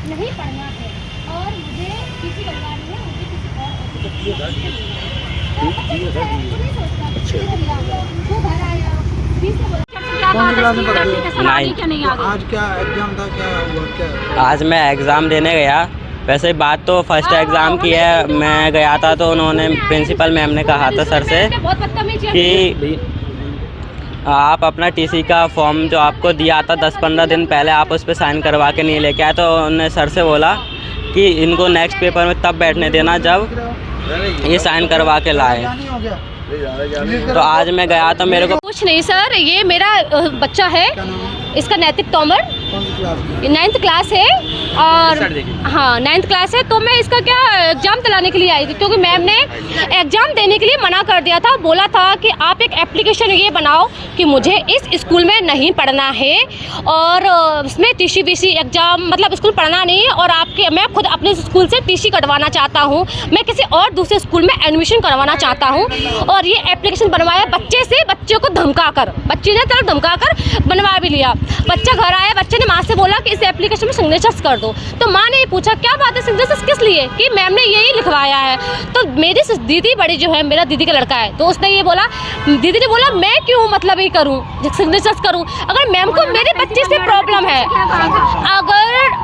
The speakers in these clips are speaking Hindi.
नहीं पढ़ना है और मुझे टीसी करवानी है, मुझे किसी और वो घर आया आज क्या एग्जाम था, क्या हुआ, क्या? आज मैं एग्ज़ाम देने गया। वैसे बात तो फर्स्ट एग्ज़ाम की है। मैं गया था तो उन्होंने प्रिंसिपल मैम ने कहा था सर से कि आप अपना टीसी का फॉर्म जो आपको दिया था 10-15 दिन पहले आप उस पर साइन करवा के नहीं लेके आए। तो उन्होंने सर से बोला कि इनको नेक्स्ट पेपर में तब बैठने देना जब ये साइन करवा के लाए। तो आज मैं गया तो मेरे को कुछ नहीं सर, ये मेरा बच्चा है, इसका नैतिक तोमर 9th क्लास है और हाँ 9th क्लास है। तो मैं इसका क्या एग्ज़ाम दिलाने के लिए आई थी, क्योंकि मैम ने एग्ज़ाम देने के लिए मना कर दिया था। बोला था कि आप एक एप्लीकेशन ये बनाओ कि मुझे इस स्कूल में नहीं पढ़ना है और इसमें टीसी वीसी एग्ज़ाम मतलब स्कूल पढ़ना नहीं है और मैं खुद अपने स्कूल से टीसी कटवाना चाहता हूँ, मैं किसी और दूसरे स्कूल में एडमिशन करवाना चाहता हूँ। और ये एप्लीकेशन बनवाया बच्चे से, बच्चे को धमका कर, बच्चे ने तरह धमका कर बनवा भी लिया। बच्चा घर आया, बच्चे ने माँ से बोला कि इस एप्लीकेशन में सिग्नेचर्स कर दो। तो माँ ने पूछा क्या बात है, सिग्नेचर्स किस लिए, कि मैम ने यही लिखवाया है। तो मेरी दीदी बड़ी जो है, मेरा दीदी का लड़का है, तो उसने ये बोला, दीदी ने बोला मैं क्यों मतलब ये करूँ, सिग्नेचर्स करूँ, अगर मैम को मेरे बच्चे से प्रॉब्लम है,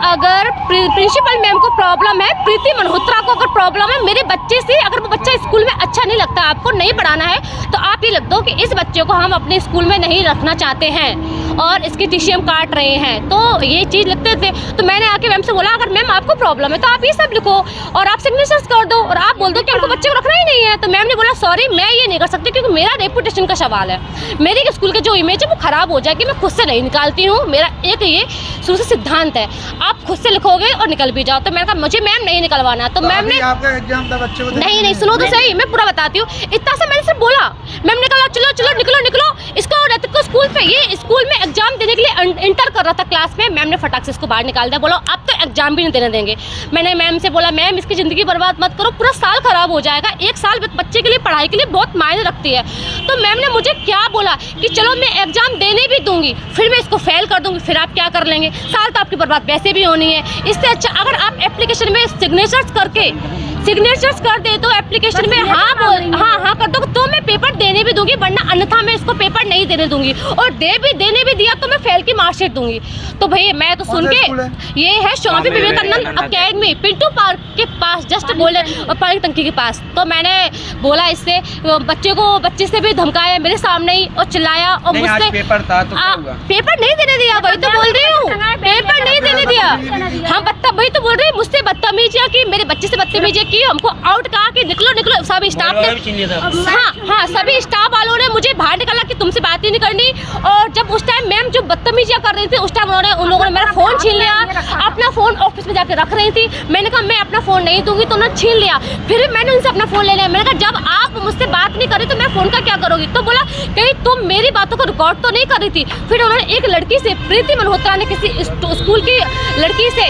अगर प्रिंसिपल मैम को प्रॉब्लम है, प्रीति मल्होत्रा को अगर प्रॉब्लम है मेरे बच्चे से, अगर वो बच्चा स्कूल में अच्छा नहीं लगता, आपको नहीं पढ़ाना है, तो आप ये लिख दो कि इस बच्चे को हम अपने स्कूल में नहीं रखना चाहते हैं और इसकी टीसी हम काट रहे हैं। तो ये चीज़ लिखते थे। तो मैंने आके मैम से बोला अगर मैम आपको प्रॉब्लम है तो आप ये सब लिखो और आप सिग्नेचर्स कर दो और आप बोल दो कि हमको बच्चे को रखना ही नहीं है। तो मैम ने बोला सॉरी मैं ये नहीं कर सकती, क्योंकि मेरा रेपुटेशन का सवाल है, मेरे स्कूल के जो इमेज है वो ख़राब हो जाएगी, मैं खुद से नहीं निकालती हूँ। मेरा एक ये शुरू से सिद्धांत है, आप खुद से लिखोगे और निकल भी जाओ। तो मैंने कहा मुझे मैम नहीं निकलवाना। तो मैम ने आपका एग्जाम था बच्चे को नहीं सुनो तो सही, मैं पूरा बताती हूँ। इतना सा मैंने सिर्फ बोला, मैम ने कहा चलो चलो निकलो निकलो। इसको स्कूल पे, ये स्कूल में एग्जाम देने के लिए इंटर कर रहा था क्लास में, मैम ने फटाक से इसको बाहर निकाल दिया। बोलो अब तो एग्जाम भी नहीं देने देंगे। मैंने मैम से बोला मैम इसकी ज़िंदगी बर्बाद मत करो, पूरा साल ख़राब हो जाएगा। एक साल बच्चे के लिए पढ़ाई के लिए बहुत मायने रखती है। तो मैम ने मुझे क्या बोला कि चलो मैं एग्जाम देने भी दूंगी, फिर मैं इसको फेल कर दूंगी, फिर आप क्या कर लेंगे, साल तो आपकी बर्बाद वैसे भी होनी है। इससे अच्छा अगर आप एप्लीकेशन में सिग्नेचर्स कर दे तो एप्लीकेशन में हाँ कर दो तो मैं पेपर देने भी दूंगी, वरना अन्यथा मैं इसको पेपर नहीं देने दूंगी। और देने भी दिया तो मैं फेल की मार्कशीट दूंगी। तो भाई मैं तो सुन के, ये है स्वामी विवेकानंद अकेडमी, पिंटू पार्क के पास, जस्ट गोल्डन और पार्क टंकी के पास। तो मैंने बोला इससे बच्चे से भी धमकाया मेरे सामने ही और चिल्लाया और मुझसे पेपर था तो पेपर नहीं देने दिया। वही तो बोल रही हूँ, पेपर नहीं देने दिया। हाँ वही तो बोल रही, मुझसे बदतमीजियाँ की, मेरे बच्चे से बदतमीजियाँ की, हमको आउट कहा कि निकलो निकलो। सभी स्टाफ ने हाँ सभी स्टाफ वालों ने मुझे बाहर निकाला कि तुमसे बात ही नहीं करनी। और जब उस टाइम मैम जो बदतमीजियाँ कर रही थी, उस टाइम उन लोगों ने मेरा फ़ोन छीन लिया, अपना फ़ोन ऑफिस में जाके रख रही थी। मैंने कहा मैं अपना फ़ोन नहीं दूंगी, तो उन्होंने छीन लिया। फिर मैंने उनसे अपना फ़ोन ले लिया। मैंने कहा जब आप मुझसे बात नहीं कर रही तो मैं फ़ोन का क्या करोगी। तो बोला कहीं तुम मेरी बातों को रिकॉर्ड तो नहीं कर रही थी। फिर उन्होंने एक लड़की से, प्रीति मल्होत्रा ने किसी स्कूल की लड़की से